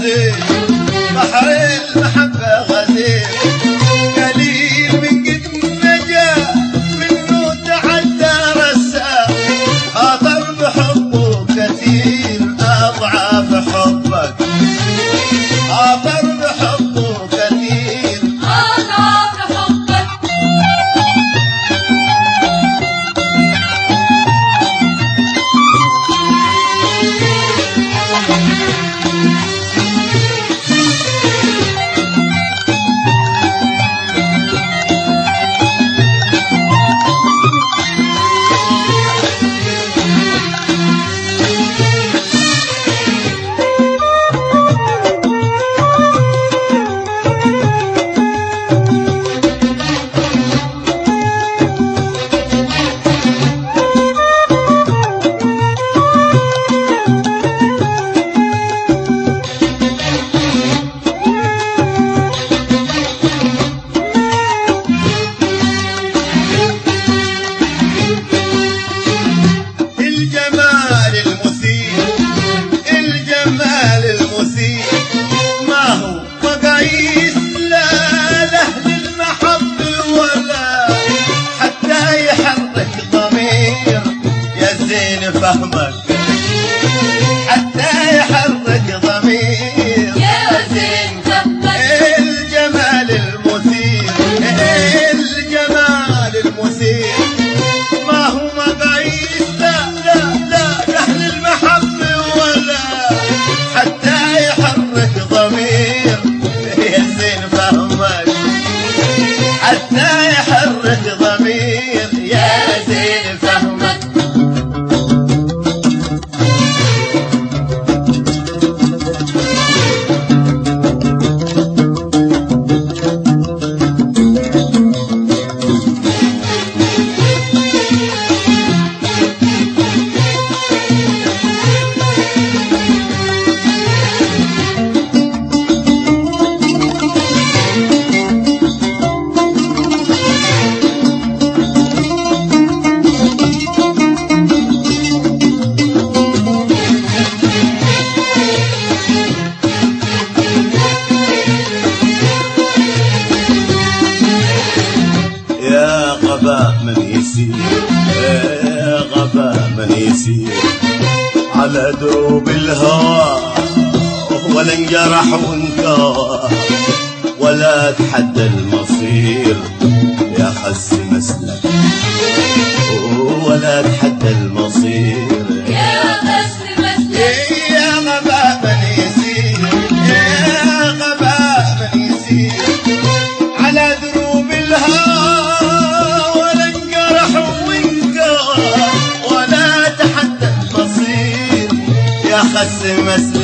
غزير بحر المحبة غزير قليل من قد نجا منه تعدى رسا خاطر بحبه كثير أضعاف حبك خاطر بحبه كثير أضعاف حبك فهمك حتى يحرك ضمير يا زين فهمك الجمال المثير الجمال المثير ما هو مقاييس لا لا لا لأهل المحبة ولا حتى يحرك ضمير يا زين فهمك حتى يحرك ضمير يا زين فهمك يا غباء من يسير يا غباء من يسير على دروب الهوى ولا انجرح وانكوى ولا تحدى المصير يا خس مسلك ولا تحدى المصير يا خس مسلك يا غباء من يسير يا غباء من يسير على دروب الهوى خس مسلك